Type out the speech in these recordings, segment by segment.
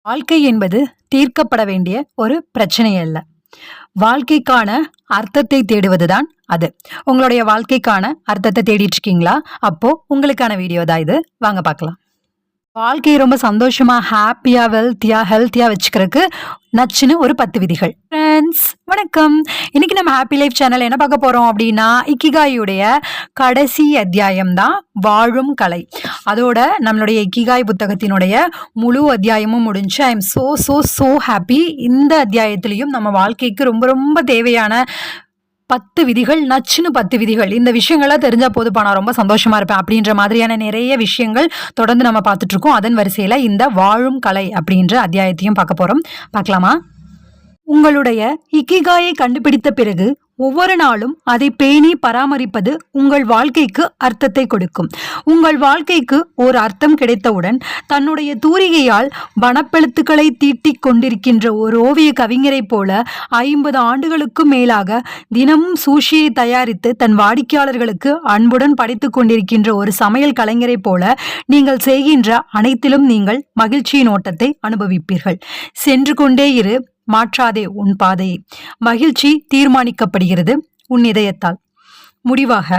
வாழ்க்கை என்பது தீர்க்கப்பட வேண்டிய ஒரு பிரச்சனை அல்ல. வாழ்க்கைக்கான அர்த்தத்தை தேடுவதுதான் அது. உங்களுடைய வாழ்க்கைக்கான அர்த்தத்தை தேடிட்டு இருக்கீங்களா? அப்போ உங்களுக்கான வீடியோ தான் இது. வாங்க பார்க்கலாம். வாழ்க்கையை ரொம்ப சந்தோஷமா, ஹாப்பியா, ஹெல்த்தியா வச்சுக்கிறதுக்கு நச்சுன்னு ஒரு 10 விதிகள். ஃப்ரெண்ட்ஸ் வணக்கம். இன்னைக்கு நம்ம ஹாப்பி லைஃப் சேனல் என்ன பார்க்க போறோம் அப்படின்னா, இக்கிகாயுடைய கடைசி அத்தியாயம் தான் வாழும் கலை. அதோட நம்மளுடைய இக்கிகாய் புத்தகத்தினுடைய முழு அத்தியாயமும் முடிஞ்சு. I am so happy. இந்த அத்தியாயத்திலையும் நம்ம வாழ்க்கைக்கு ரொம்ப ரொம்ப தேவையான 10 விதிகள், நச்சுன்னு 10 விதிகள். இந்த விஷயங்கள்லாம் தெரிஞ்சா போதுப்பா, நான் ரொம்ப சந்தோஷமா இருப்பேன் அப்படின்ற மாதிரியான நிறைய விஷயங்கள் தொடர்ந்து நம்ம பார்த்துட்டு இருக்கோம். அதன் வரிசையில இந்த வாழும் கலை அப்படின்ற அத்தியாயத்தையும் பார்க்க போறோம். பார்க்கலாமா? உங்களுடைய இக்கிகாயை கண்டுபிடித்த பிறகு ஒவ்வொரு நாளும் அதை பேணி பராமரிப்பது உங்கள் வாழ்க்கைக்கு அர்த்தத்தை கொடுக்கும். உங்கள் வாழ்க்கைக்கு ஒரு அர்த்தம் கிடைத்தவுடன் தன்னுடைய தூரிகையால் வனப்பெழுத்துக்களை தீட்டிக் கொண்டிருக்கின்ற ஒரு ஓவிய கவிஞரை போல 50 ஆண்டுகளுக்கும் மேலாக தினமும் சூஷியை தயாரித்து தன் வாடிக்கையாளர்களுக்கு அன்புடன் படைத்து கொண்டிருக்கின்ற ஒரு சமையல் கலைஞரை போல நீங்கள் செய்கின்ற அனைத்திலும் நீங்கள் மகிழ்ச்சியின் ஓட்டத்தை அனுபவிப்பீர்கள். சென்று கொண்டே இரு, மாற்றாதே உன் பாதையை. மகிழ்ச்சி தீர்மானிக்கப்படுகிறது உன் இதயத்தால். முடிவாக,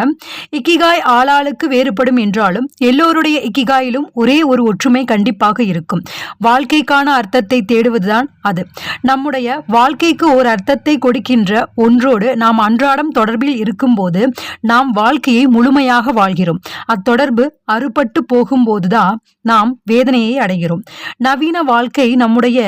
இக்கிகாய் ஆளாளுக்கு வேறுபடும் என்றாலும் எல்லோருடைய இக்கிகாயிலும் ஒரே ஒரு ஒற்றுமை கண்டிப்பாக இருக்கும். வாழ்க்கைக்கான அர்த்தத்தை தேடுவதுதான் அது. நம்முடைய வாழ்க்கைக்கு ஒரு அர்த்தத்தை கொடுக்கின்ற ஒன்றோடு நாம் அன்றாடம் தொடர்பில் இருக்கும்போது நாம் வாழ்க்கையை முழுமையாக வாழ்கிறோம். அத்தொடர்பு அறுபட்டு போகும்போதுதான் நாம் வேதனையை அடைகிறோம். நவீன வாழ்க்கை நம்முடைய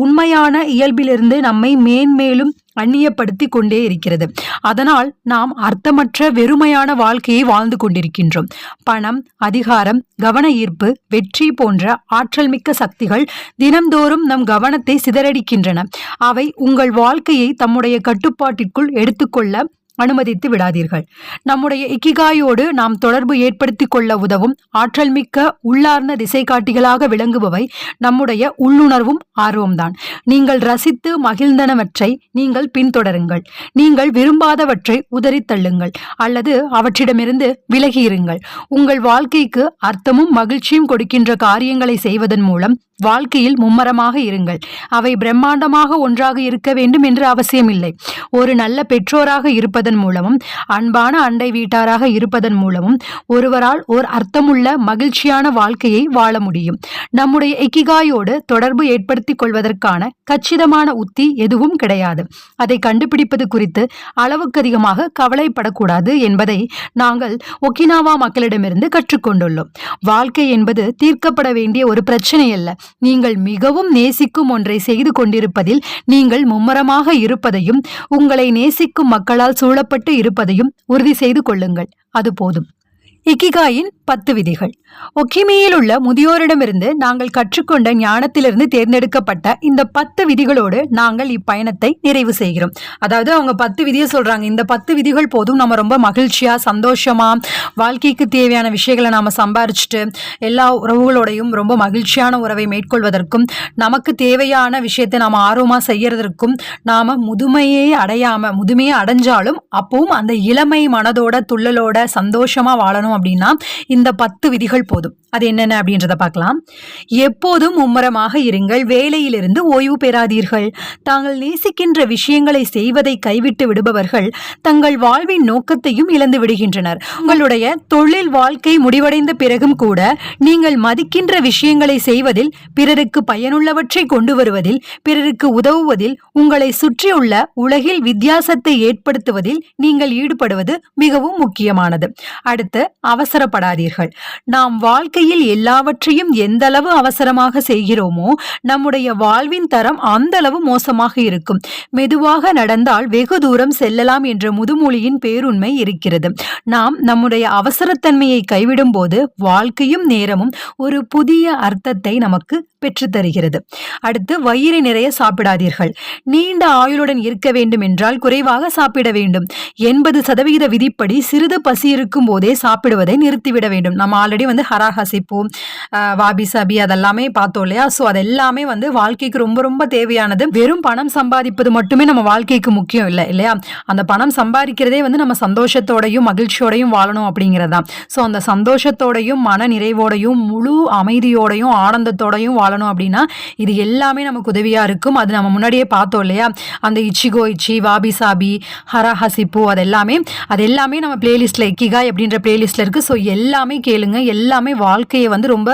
உண்மையான இயல்பிலிருந்து நம்மை மேன்மேலும் அந்நியப்படுத்தி கொண்டே இருக்கிறது. அதனால் நாம் அர்த்தமற்ற வெறுமையான வாழ்க்கையை வாழ்ந்து கொண்டிருக்கின்றோம். பணம், அதிகாரம், கவன ஈர்ப்பு, வெற்றி போன்ற ஆற்றல் மிக்க சக்திகள் தினம்தோறும் நம் கவனத்தை சிதறடிக்கின்றன. அவை உங்கள் வாழ்க்கையை தம்முடைய கட்டுப்பாட்டிற்குள் எடுத்துக்கொள்ள அனுமதித்து விடாதீர்கள். நம்முடைய இக்கிகாயோடு நாம் தொடர்பு ஏற்படுத்திக் கொள்ள உதவும் ஆற்றல் மிக்க உள்ளார்ந்த திசை காட்டிகளாக விளங்குபவை நம்முடைய உள்ளுணர்வும் ஆர்வம்தான். நீங்கள் ரசித்து மகிழ்ந்தனவற்றை நீங்கள் பின்தொடருங்கள். நீங்கள் விரும்பாதவற்றை உதறித் தள்ளுங்கள் அல்லது அவற்றிடமிருந்து விலகியிருங்கள். உங்கள் வாழ்க்கைக்கு அர்த்தமும் மகிழ்ச்சியும் கொடுக்கின்ற காரியங்களை செய்வதன் மூலம் வாழ்க்கையில் மும்மரமாக இருங்கள். அவை பிரம்மாண்டமாக ஒன்றாக இருக்க வேண்டும் என்று அவசியமில்லை. ஒரு நல்ல பெற்றோராக இருப்பதன் மூலமும் அன்பான அண்டை வீட்டாராக இருப்பதன் மூலமும் ஒருவரால் ஓர் அர்த்தமுள்ள மகிழ்ச்சியான வாழ்க்கையை வாழ முடியும். நம்முடைய இக்கிகாயோடு தொடர்பு ஏற்படுத்திக் கொள்வதற்கான கச்சிதமான உத்தி எதுவும் கிடையாது. அதை கண்டுபிடிப்பது குறித்து அளவுக்கு அதிகமாக கவலைப்படக்கூடாது என்பதை நாங்கள் ஒகினாவா மக்களிடமிருந்து கற்றுக்கொண்டுள்ளோம். வாழ்க்கை என்பது தீர்க்கப்பட வேண்டிய ஒரு பிரச்சனை அல்ல. நீங்கள் மிகவும் நேசிக்கும் ஒன்றை செய்து கொண்டிருப்பதில் நீங்கள் மும்மரமாக இருப்பதையும் உங்களை நேசிக்கும் மக்களால் சூழப்பட்டு இருப்பதையும் உறுதி செய்து கொள்ளுங்கள். அது போதும். இக்கிகாயின் 10 விதிகள். ஒக்கிமியில் உள்ள முதியோரிடமிருந்து நாங்கள் கற்றுக்கொண்ட ஞானத்திலிருந்து தேர்ந்தெடுக்கப்பட்ட இந்த 10 விதிகளோடு நாங்கள் இப்பயணத்தை நிறைவு செய்கிறோம். அதாவது அவங்க 10 விதியை சொல்றாங்க. இந்த 10 விதிகள் போதும் நம்ம ரொம்ப மகிழ்ச்சியா, சந்தோஷமா, வாழ்க்கைக்கு தேவையான விஷயங்களை நாம சம்பாரிச்சுட்டு எல்லா உறவுகளோடையும் ரொம்ப மகிழ்ச்சியான உறவை மேற்கொள்வதற்கும், நமக்கு தேவையான விஷயத்தை நாம ஆர்வமா செய்யறதற்கும், நாம முதுமையை அடைஞ்சாலும் அப்பவும் அந்த இளமை மனதோட துள்ளலோட சந்தோஷமா வாழணும் அப்படின்னா இந்த 10 விதிகள் போதும். அது என்னென்ன அப்படின்றத பார்க்கலாம். எப்போதும் மும்மரமாக இருங்கள். வேலையிலிருந்து ஓய்வு பெறாதீர்கள். தாங்கள் நேசிக்கின்ற விஷயங்களை செய்வதை கைவிட்டு விடுபவர்கள் தங்கள் வாழ்வின் நோக்கத்தையும் இழந்து விடுகின்றனர். உங்களுடைய தொழில் வாழ்க்கை முடிவடைந்த பிறகும் கூட நீங்கள் மதிக்கின்ற விஷயங்களை செய்வதில், பிறருக்கு பயனுள்ளவற்றை கொண்டு வருவதில், பிறருக்கு உதவுவதில், உங்களை சுற்றியுள்ள உலகில் வித்தியாசத்தை ஏற்படுத்துவதில் நீங்கள் ஈடுபடுவது மிகவும் முக்கியமானது. அடுத்து, அவசரப்படாதீர்கள். நாம் வாழ்க்கையில் எல்லாவற்றையும் எந்தளவு அவசரமாக செய்கிறோமோ நம்முடைய வாழ்வின் தரம் அந்த அளவு மோசமாக இருக்கும். மெதுவாக நடந்தால் வெகு தூரம் செல்லலாம் என்ற முதுமொழியின் பேருண்மை இருக்கிறது. நாம் நம்முடைய அவசரத்தன்மையை கைவிடும் போது வாழ்க்கையும் நேரமும் ஒரு புதிய அர்த்தத்தை நமக்கு பெற்றுத்தருகிறது. அடுத்து, வயிறை நிறைய சாப்பிடாதீர்கள். நீண்ட ஆயுளுடன் இருக்க வேண்டும் என்றால் குறைவாக சாப்பிட வேண்டும். 80% விதிப்படி சிறிது பசி இருக்கும் போதே சாப்பிடுவது செயல்படுவதை நிறுத்திவிட வேண்டும். நம்ம ஆல்ரெடி வந்து ஹராஹசிப்பு, வாபி சபி அதெல்லாமே பார்த்தோம் இல்லையா? ஸோ அதெல்லாமே வந்து வாழ்க்கைக்கு ரொம்ப ரொம்ப தேவையானது. வெறும் பணம் சம்பாதிப்பது மட்டுமே நம்ம வாழ்க்கைக்கு முக்கியம் இல்லை இல்லையா? அந்த பணம் சம்பாதிக்கிறதே வந்து நம்ம சந்தோஷத்தோடையும் மகிழ்ச்சியோடையும் வாழணும் அப்படிங்கிறதான். ஸோ அந்த சந்தோஷத்தோடையும் மன நிறைவோடையும் முழு அமைதியோடையும் ஆனந்தத்தோடையும் வாழணும் அப்படின்னா இது எல்லாமே நமக்கு உதவியா இருக்கும். அது நம்ம முன்னாடியே பார்த்தோம் இல்லையா? அந்த இச்சிகோ இச்சி, வாபி சாபி, ஹராஹசிப்பு அதெல்லாமே நம்ம பிளேலிஸ்ட்ல இக்கிகாய் அப்படின்ற பிளேலிஸ்ட்ல இருக்கு. ஸோ எல்லாமே கேளுங்க. எல்லாமே வாழ்க்கையை வந்து ரொம்ப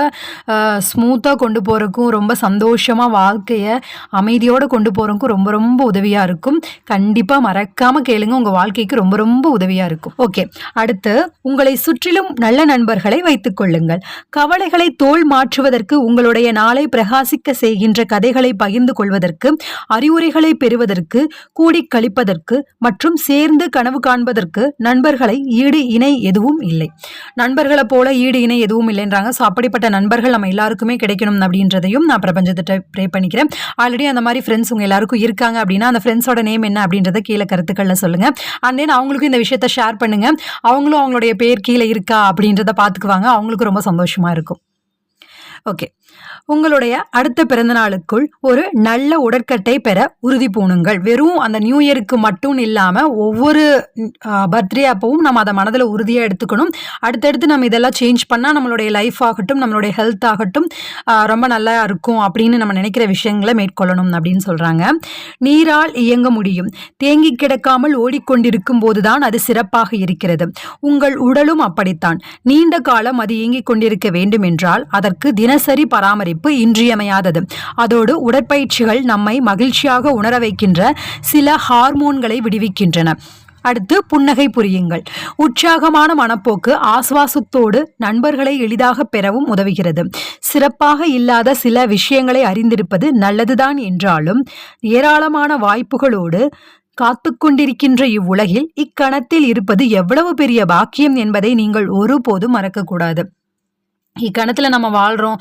ஸ்மூத்தாக கொண்டு போகிறக்கும், ரொம்ப சந்தோஷமாக வாழ்க்கையை அமைதியோடு கொண்டு போகிறக்கும் ரொம்ப ரொம்ப உதவியாக இருக்கும். கண்டிப்பாக மறக்காமல் கேளுங்க. உங்கள் வாழ்க்கைக்கு ரொம்ப ரொம்ப உதவியாக இருக்கும். ஓகே, அடுத்து உங்களை சுற்றிலும் நல்ல நண்பர்களை வைத்துக் கொள்ளுங்கள். கவலைகளை தோல் மாற்றுவதற்கு, உங்களுடைய நாளை பிரகாசிக்க செய்கின்ற கதைகளை பகிர்ந்து கொள்வதற்கு, அறிவுரைகளை பெறுவதற்கு, கூடி கழிப்பதற்கு மற்றும் சேர்ந்து கனவு காண்பதற்கு நண்பர்களை ஈடு இணை எதுவும் இல்லை. நண்பர்களை போல ஈடு இணை எதுவும் இல்லைன்றாங்க. ஸோ அப்படிப்பட்ட நண்பர்கள் நம்ம எல்லாருக்குமே கிடைக்கணும் அப்படின்றதையும் நான் பிரபஞ்சத்திட்ட ப்ரே பண்ணிக்கிறேன். ஆல்ரெடி அந்த மாதிரி ஃப்ரெண்ட்ஸ் உங்கள் எல்லாருக்கும் இருக்காங்க அப்படின்னா அந்த ஃப்ரெண்ட்ஸோட நேம் என்ன அப்படின்றத கீழே கருத்துக்களில் சொல்லுங்கள். அண்ட் தென் அவங்களுக்கும் இந்த விஷயத்த ஷேர் பண்ணுங்கள். அவங்களும் அவங்களுடைய பேர் கீழே இருக்கா அப்படின்றத பார்த்துக்குவாங்க. அவங்களுக்கும் ரொம்ப சந்தோஷமாக இருக்கும். ஓகே, உங்களுடைய அடுத்த பிறந்த நாளுக்குள் ஒரு நல்ல உடற்கட்டை பெற உறுதி பூணுங்கள். வெறும் அந்த நியூ இயருக்கு மட்டும் இல்லாமல் ஒவ்வொரு பர்த்டே அப்பவும் நம்ம அதை மனதில் உறுதியாக எடுத்துக்கணும். அடுத்தடுத்து நம்ம இதெல்லாம் சேஞ்ச் பண்ணால் நம்மளுடைய லைஃப் ஆகட்டும், நம்மளுடைய ஹெல்த் ஆகட்டும் ரொம்ப நல்லா இருக்கும் அப்படின்னு நம்ம நினைக்கிற விஷயங்களை மேற்கொள்ளணும் அப்படின்னு சொல்கிறாங்க. நீரால் இயங்க முடியும். தேங்கி கிடக்காமல் ஓடிக்கொண்டிருக்கும் போதுதான் அது சிறப்பாக இருக்கிறது. உங்கள் உடலும் அப்படித்தான். நீண்ட காலம் அது இயங்கிக் கொண்டிருக்க வேண்டும் என்றால் அதற்கு தினசரி பராமரிப்பு இன்றியமையாதது. அதோடு உடற்பயிற்சிகள் நம்மை மகிழ்ச்சியாக உணர வைக்கின்ற சில ஹார்மோன்களை விடுவிக்கின்றன. அடுத்து புன்னகை புரியுங்கள். உற்சாகமான மனப்போக்கு ஆசுவாசத்தோடு நண்பர்களை எளிதாக பெறவும் உதவுகிறது. சிறப்பாக இல்லாத சில விஷயங்களை அறிந்திருப்பது நல்லதுதான் என்றாலும் ஏராளமான வாய்ப்புகளோடு காத்து கொண்டிருக்கின்ற இவ்வுலகில் இக்கணத்தில் இருப்பது எவ்வளவு பெரிய பாக்கியம் என்பதை நீங்கள் ஒருபோதும் மறக்கக்கூடாது. இக்கணத்தில் நம்ம வாழ்கிறோம்,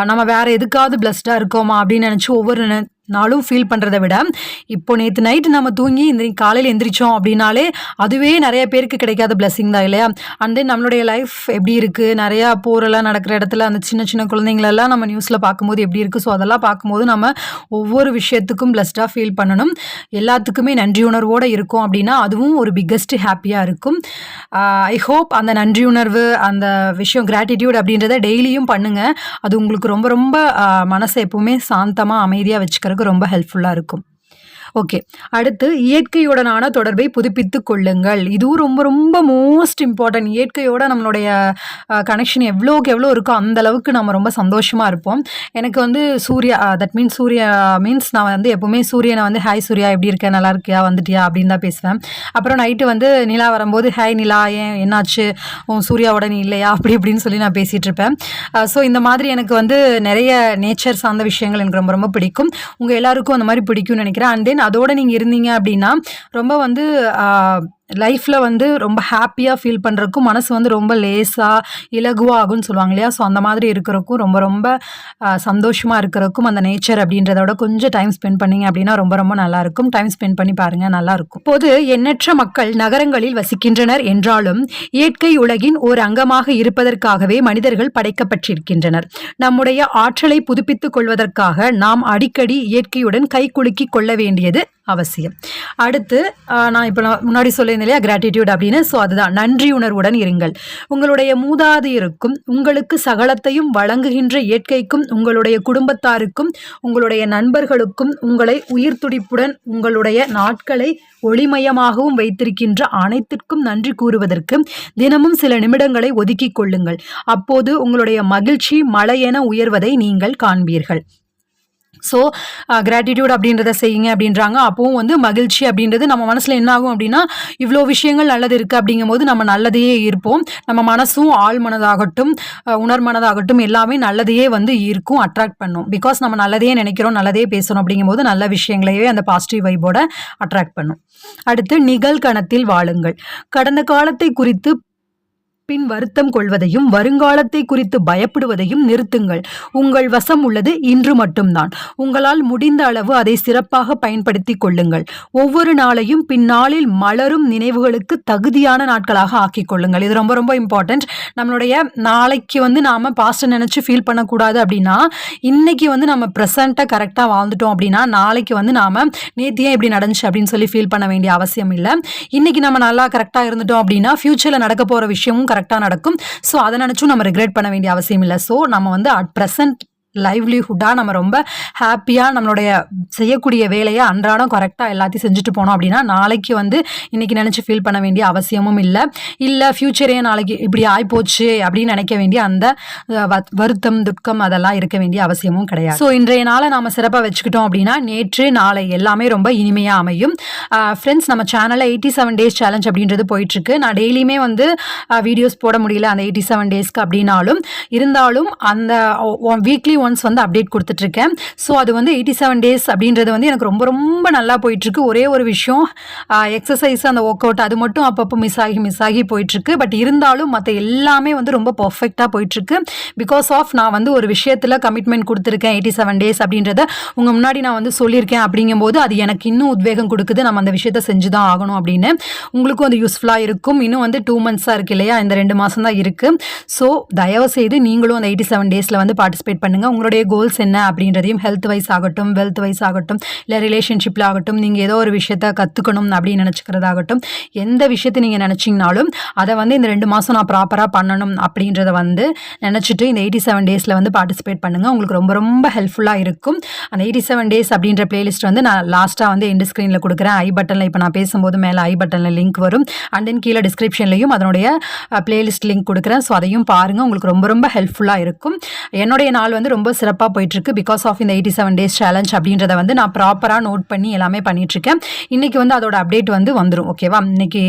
நம்ம வேற எதுக்காவது பிளஸ்டாக இருக்கோமா அப்படின்னு நினச்சி ஒவ்வொரு நாளும் ஃபீல் பண்ணுறதை விட இப்போ நேற்று நைட்டு நம்ம தூங்கி காலையில் எந்திரிச்சோம் அப்படின்னாலே அதுவே நிறைய பேருக்கு கிடைக்காத பிளெஸிங் தான் இல்லையா? அண்ட் தென் நம்மளுடைய லைஃப் எப்படி இருக்குது, நிறையா போரெல்லாம் நடக்கிற இடத்துல அந்த சின்ன சின்ன குழந்தைங்களெல்லாம் நம்ம நியூஸில் பார்க்கும்போது எப்படி இருக்குது. ஸோ அதெல்லாம் பார்க்கும்போது நம்ம ஒவ்வொரு விஷயத்துக்கும் பிளஸ்டாக ஃபீல் பண்ணணும். எல்லாத்துக்குமே நன்றியுணர்வோடு இருக்கும் அப்படின்னா அதுவும் ஒரு பிக்கஸ்ட் ஹாப்பியாக இருக்கும். ஐ ஹோப் அந்த நன்றியுணர்வு, அந்த விஷயம் கிராட்டிடியூட் அப்படின்றத டெய்லியும் பண்ணுங்கள். அது உங்களுக்கு ரொம்ப ரொம்ப மனசை எப்பவுமே சாந்தமாக அமைதியாக வச்சுக்கிறதுக்கு ரொம்ப ஹெல்ப்ஃபுல்லாக இருக்கும். ஓகே, அடுத்து இயற்கையுடனான தொடர்பை புதுப்பித்துக் கொள்ளுங்கள். இதுவும் ரொம்ப ரொம்ப மோஸ்ட் இம்பார்ட்டன்ட். இயற்கையோட நம்மளுடைய கனெக்ஷன் எவ்வளோக்கு எவ்வளோ இருக்கோ அந்த அளவுக்கு நம்ம ரொம்ப சந்தோஷமாக இருப்போம். எனக்கு வந்து Surya, that means Surya means நான் வந்து எப்போவுமே சூரியனை வந்து ஹாய் சூர்யா எப்படி இருக்க, நல்லா இருக்கியா, வந்துட்டியா அப்படின்னு தான் பேசுவேன். அப்புறம் நைட்டு வந்து நிலா வரும்போது ஹாய் நிலா, ஏன் என்னாச்சு, சூர்யாவோட நீ இல்லையா அப்படி இப்படின்னு சொல்லி நான் பேசிகிட்டு இருப்பேன். ஸோ இந்த மாதிரி எனக்கு வந்து நிறைய நேச்சர் சார்ந்த விஷயங்கள் எனக்கு ரொம்ப ரொம்ப பிடிக்கும். உங்கள் எல்லாருக்கும் அந்த மாதிரி பிடிக்கும்னு நினைக்கிறேன். அண்ட் தென் அதோட நீங்கள் இருந்தீங்க அப்படின்னா ரொம்ப வந்து லைஃப்பில் வந்து ரொம்ப ஹாப்பியாக ஃபீல் பண்ணுறதுக்கும் மனசு வந்து ரொம்ப லேசாக இலகுவாகும்னு சொல்லுவாங்க இல்லையா? ஸோ அந்த மாதிரி இருக்கிறக்கும் ரொம்ப ரொம்ப சந்தோஷமாக இருக்கிறதுக்கும் அந்த நேச்சர் அப்படின்றதோட கொஞ்சம் டைம் ஸ்பெண்ட் பண்ணிங்க அப்படின்னா ரொம்ப ரொம்ப நல்லாயிருக்கும். டைம் ஸ்பெண்ட் பண்ணி பாருங்கள், நல்லாயிருக்கும். இப்போது எண்ணற்ற மக்கள் நகரங்களில் வசிக்கின்றனர் என்றாலும் இயற்கை உலகின் ஒரு அங்கமாக இருப்பதற்காகவே மனிதர்கள் படைக்கப்பட்டிருக்கின்றனர். நம்முடைய ஆற்றலை புதுப்பித்துக் கொள்வதற்காக நாம் அடிக்கடி இயற்கையுடன் கைக்குலுக்கி கொள்ள வேண்டியது அவசியம். அடுத்து நான் இப்போ முன்னாடி சொல்லியிருந்தேன் இல்லையா கிராட்டிடியூட் அப்படின்னு. ஸோ அதுதான் நன்றி உணர்வுடன் இருங்கள். உங்களுடைய மூதாதையருக்கும் உங்களுக்கு சகலத்தையும் வழங்குகின்ற இயற்கைக்கும் உங்களுடைய குடும்பத்தாருக்கும் உங்களுடைய நண்பர்களுக்கும் உங்களை உயிர் துடிப்புடன் உங்களுடைய நாட்களை ஒளிமயமாகவும் வைத்திருக்கின்ற அனைத்திற்கும் நன்றி கூறுவதற்கு தினமும் சில நிமிடங்களை ஒதுக்கிக் கொள்ளுங்கள். அப்போது உங்களுடைய மகிழ்ச்சி மலையென உயர்வதை நீங்கள் காண்பீர்கள். ஸோ கிராட்டிடியூட் அப்படின்றத செய்யுங்க அப்படின்றாங்க. அப்போவும் வந்து மகிழ்ச்சி அப்படின்றது நம்ம மனசில் என்ன ஆகும் அப்படின்னா இவ்வளோ விஷயங்கள் நல்லது இருக்குது அப்படிங்கும் போது நம்ம நல்லதையே இருப்போம். நம்ம மனசும் ஆள் மனதாகட்டும் உணர் மனதாகட்டும் எல்லாமே நல்லதையே வந்து ஈர்க்கும், அட்ராக்ட் பண்ணும். பிகாஸ் நம்ம நல்லதையே நினைக்கிறோம், நல்லதையே பேசணும் அப்படிங்கும்போது நல்ல விஷயங்களையே அந்த பாசிட்டிவ் வைபோட அட்ராக்ட் பண்ணும். அடுத்து நிகழ்கணத்தில் வாழுங்கள். கடந்த காலத்தை குறித்து பின் வருத்தம் கொள்வதையும் வருங்காலத்தை குறித்து பயப்படுவதையும் நிறுத்துங்கள். உங்கள் வசம் உள்ளது இன்று மட்டும்தான். உங்களால் முடிந்த அளவு அதை சிறப்பாக பயன்படுத்திக் கொள்ளுங்கள். ஒவ்வொரு நாளையும் பின்னாளில் மலரும் நினைவுகளுக்கு தகுதியான நாட்களாக ஆக்கிக் கொள்ளுங்கள். இது ரொம்ப ரொம்ப இம்பார்ட்டன்ட். நம்மளுடைய நாளைக்கு நாம பாஸ்ட் நினைச்சு ஃபீல் பண்ணக்கூடாது அப்படின்னா, இன்னைக்கு நம்ம ப்ரெசென்ட்டை கரெக்டாக வாழ்ந்துட்டோம் அப்படின்னா, நாளைக்கு நாம நேற்று ஏன் இப்படி நடந்துச்சு அப்படின்னு சொல்லி ஃபீல் பண்ண வேண்டிய அவசியம் இல்லை. இன்னைக்கு நம்ம நல்லா கரெக்டாக இருந்துட்டோம் அப்படின்னா ஃபியூச்சரில் நடக்க போகிற விஷயமும் கரெக்டாக நடக்கும். ஸோ அதை நினச்சும் நம்ம ரிக்ரெட் பண்ண வேண்டிய அவசியம் இல்லை. ஸோ நம்ம அட் ப்ரெசன்ட் லைவ்லிஹுட்டாக நம்ம ரொம்ப ஹாப்பியாக நம்மளுடைய செய்யக்கூடிய வேலையை அன்றாடம் கரெக்டாக எல்லாத்தையும் செஞ்சுட்டு போனோம் அப்படின்னா நாளைக்கு இன்றைக்கி நினச்சி ஃபீல் பண்ண வேண்டிய அவசியமும் இல்லை ஃப்யூச்சரே நாளைக்கு இப்படி ஆகிப்போச்சு அப்படின்னு நினைக்க வேண்டிய அந்த வருத்தம் துக்கம் அதெல்லாம் இருக்க வேண்டிய அவசியமும் கிடையாது. ஸோ இன்றைய நாளை நாம் சிறப்பாக வச்சுக்கிட்டோம் அப்படின்னா நேற்று நாளை எல்லாமே ரொம்ப இனிமையாக அமையும். ஃப்ரெண்ட்ஸ், நம்ம சேனலில் 87 days சேலஞ்ச் அப்படின்றது போயிட்டுருக்கு. நான் டெய்லியுமே வீடியோஸ் போட முடியல அந்த 87 daysக்கு அப்படின்னாலும் இருந்தாலும் அந்த வீக்லி ஒன்ஸ் அப்டேட் கொடுத்துட்ருக்கேன். ஸோ அது 87 days அப்படின்றது எனக்கு ரொம்ப ரொம்ப நல்லா போயிட்டுருக்கு. ஒரே ஒரு விஷயம், எக்ஸசைஸ் அந்த ஒர்க் அவுட் அது மட்டும் அப்பப்போ மிஸ் ஆகி போயிட்டுருக்கு. பட் இருந்தாலும் மற்ற எல்லாமே ரொம்ப பர்ஃபெக்டாக போயிட்டுருக்கு. பிகாஸ் ஆஃப் நான் ஒரு விஷயத்தில் கமிட்மெண்ட் கொடுத்துருக்கேன் 87 days அப்படின்றத உங்கள் முன்னாடி நான் சொல்லியிருக்கேன். அப்படிங்கும்போது அது எனக்கு இன்னும் உத்வேகம் கொடுக்குது, நம்ம அந்த விஷயத்தை செஞ்சு தான் ஆகணும் அப்படின்னு. உங்களுக்கும் அது யூஸ்ஃபுல்லாக இருக்கும். இன்னும் 2 months இருக்குது இல்லையா, இந்த 2 மாதம் தான் இருக்குது. ஸோ தயவுசெய்து நீங்களும் அந்த 87 daysல பார்ட்டிசிபேட் பண்ணுங்கள். உங்களுடைய கோல்ஸ் என்ன அப்படின்றதையும் ஹெல்த் வைஸ் ஆகட்டும், வெல்த் வைஸ் ஆகட்டும், இல்லை ரிலேஷன்ஷிப்பில் ஆகட்டும், நீங்கள் ஏதோ ஒரு விஷயத்த கற்றுக்கணும் அப்படின்னு நினச்சிக்கிறதாகட்டும், எந்த விஷயத்தை நீங்கள் நினச்சிங்கனாலும் அதை இந்த 2 மாதம் நான் ப்ராப்பராக பண்ணணும் அப்படின்றத நினச்சிட்டு இந்த 87 daysல பார்ட்டிசிபேட் பண்ணுங்கள். உங்களுக்கு ரொம்ப ரொம்ப ஹெல்ப்ஃபுல்லாக இருக்கும். அந்த 87 days அப்படின்ற பிளேலிஸ்ட் நான் லாஸ்ட்டாக எண்ட் ஸ்க்ரீனில் கொடுக்குறேன். ஐ பட்டனில் இப்போ நான் பேசும்போது மேலே ஐ பட்டனில் லிங்க் வரும். அண்ட் தென் கீழே டிஸ்கிரிப்ஷன்லையும் அதனுடைய பிளேலிஸ்ட் லிங்க் கொடுக்குறேன். ஸோ அதையும் பாருங்கள், உங்களுக்கு ரொம்ப ரொம்ப ஹெல்ப்ஃபுல்லாக இருக்கும். என்னுடைய நாள் ரொம்ப சிறப்பாக போயிட்டுருக்கு. பிகாஸ் ஆஃப் இந்த 87 days சேலஞ்ச் அப்படின்றத நான் ப்ராப்பராக நோட் பண்ணி எல்லாமே பண்ணிகிட்ருக்கேன். இன்றைக்கி அதோட அப்டேட் வந்துடும். ஓகேவா, இன்றைக்கி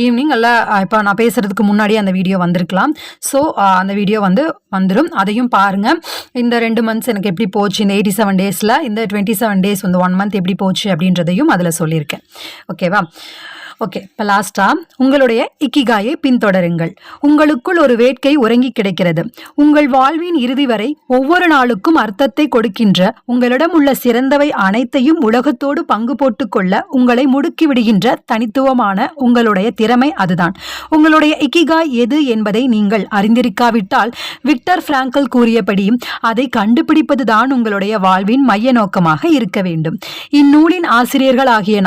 ஈவினிங் எல்லாம் இப்போ நான் பேசுகிறதுக்கு முன்னாடியே அந்த வீடியோ வந்திருக்கலாம். ஸோ அந்த வீடியோ வந்துடும், அதையும் பாருங்கள். இந்த 2 months எனக்கு எப்படி போச்சு, இந்த 87 daysல இந்த 27 days 1 month எப்படி போச்சு அப்படின்றதையும் அதில் சொல்லியிருக்கேன். ஓகேவா, ஓகே. இப்போ லாஸ்ட்டாக உங்களுடைய இக்கிகாயை பின்தொடருங்கள். உங்களுக்குள் ஒரு வேட்கை உறங்கி கிடைக்கிறது. உங்கள் வாழ்வின் இறுதி வரை ஒவ்வொரு நாளுக்கும் அர்த்தத்தை கொடுக்கின்ற உங்களிடம் உள்ள சிறந்தவை அனைத்தையும் உலகத்தோடு பங்கு போட்டுக்கொள்ள உங்களை முடுக்கி விடுகின்ற தனித்துவமான உங்களுடைய திறமை அதுதான். உங்களுடைய இக்கிகாய் எது என்பதை நீங்கள் அறிந்திருக்காவிட்டால் விக்டர் பிராங்கல் கூறியபடி அதை கண்டுபிடிப்பது தான் உங்களுடைய வாழ்வின் மைய நோக்கமாக இருக்க வேண்டும். இந்நூலின் ஆசிரியர்கள் ஆகிய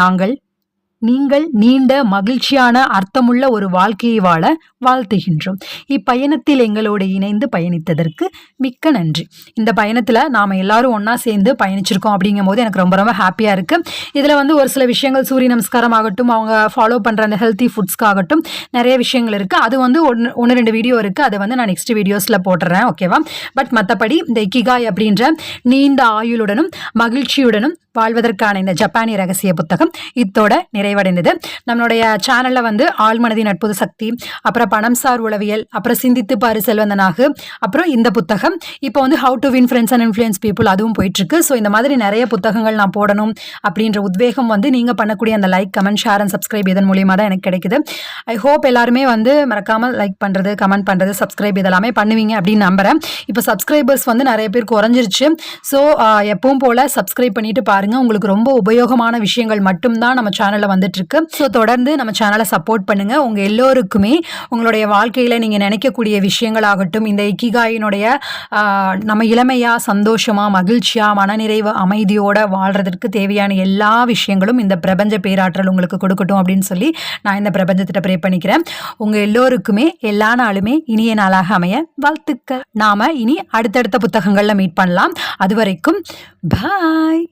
நீங்கள் நீண்ட மகிழ்ச்சியான அர்த்தமுள்ள ஒரு வாழ்க்கையை வாழ வாழ்த்துகின்றோம். இப்பயணத்தில் எங்களோடு இணைந்து பயணித்ததற்கு மிக்க நன்றி. இந்த பயணத்தில் நாம் எல்லாரும் ஒன்றா சேர்ந்து பயணிச்சிருக்கோம் அப்படிங்கும் போது எனக்கு ரொம்ப ரொம்ப ஹாப்பியாக இருக்குது. இதில் ஒரு சில விஷயங்கள், சூரிய நமஸ்காரம் ஆகட்டும், அவங்க ஃபாலோ பண்ணுற அந்த ஹெல்த்தி ஃபுட்ஸ்க்காகட்டும் நிறைய விஷயங்கள் இருக்குது. அது 1-2 வீடியோ இருக்குது. அதை நான் நெக்ஸ்ட் வீடியோஸில் போட்டுறேன். ஓகேவா, பட் மற்றபடி இந்த இக்கிகாய் அப்படின்ற நீண்ட ஆயுளுடனும் மகிழ்ச்சியுடனும் வாழ்வதற்கான இந்த ஜப்பானிய ரகசிய புத்தகம் இத்தோட நிறைவடைந்தது. நம்மளுடைய சேனலில் ஆழ்மனதின் அற்புத சக்தி, அப்புறம் பணம் சார் உளவியல், அப்புறம் சிந்தித்து பாரு செல்வந்தனாகு, அப்புறம் இந்த புத்தகம், இப்போ how to win friends and influence people அதுவும் போயிட்டுருக்கு. ஸோ இந்த மாதிரி நிறைய புத்தகங்கள் நான் போடணும் அப்படின்ற உத்வேகம் நீங்கள் பண்ணக்கூடிய அந்த like, comment, share and subscribe இதன் மூலியமாக தான் எனக்கு கிடைக்குது. ஐ ஹோப் எல்லாருமே மறக்காமல் லைக் பண்ணுறது, கமெண்ட் பண்ணுறது, சப்ஸ்கிரைப் இதெல்லாமே பண்ணுவீங்க அப்படின்னு நம்புகிறேன். இப்போ சப்ஸ்கிரைபர்ஸ் நிறைய பேர் குறைஞ்சிருச்சு. ஸோ எப்பவும் போல் சப்ஸ்கிரைப் பண்ணிட்டு பாருங்கள். உங்களுக்கு ரொம்ப உபயோகமான விஷயங்கள் மட்டும்தான் நம்ம சேனலில் வந்துட்டுருக்கு. ஸோ தொடர்ந்து நம்ம சேனலை சப்போர்ட் பண்ணுங்கள். உங்கள் எல்லோருக்குமே உங்களுடைய வாழ்க்கையில் நீங்கள் நினைக்கக்கூடிய விஷயங்களாகட்டும், இந்த இக்கிகாயினுடைய நம்ம இளமையாக, சந்தோஷமாக, மகிழ்ச்சியாக, மனநிறைவு, அமைதியோடு வாழ்கிறதுக்கு தேவையான எல்லா விஷயங்களும் இந்த பிரபஞ்ச பேராற்றல் உங்களுக்கு கொடுக்கட்டும் அப்படின்னு சொல்லி நான் இந்த பிரபஞ்சத்திட்ட ப்ரே பண்ணிக்கிறேன். உங்கள் எல்லோருக்குமே எல்லா நாளுமே இனிய நாளாக அமைய வாழ்த்துக்கள். நாம் இனி அடுத்தடுத்த புத்தகங்களில் மீட் பண்ணலாம். அது வரைக்கும் பாய்.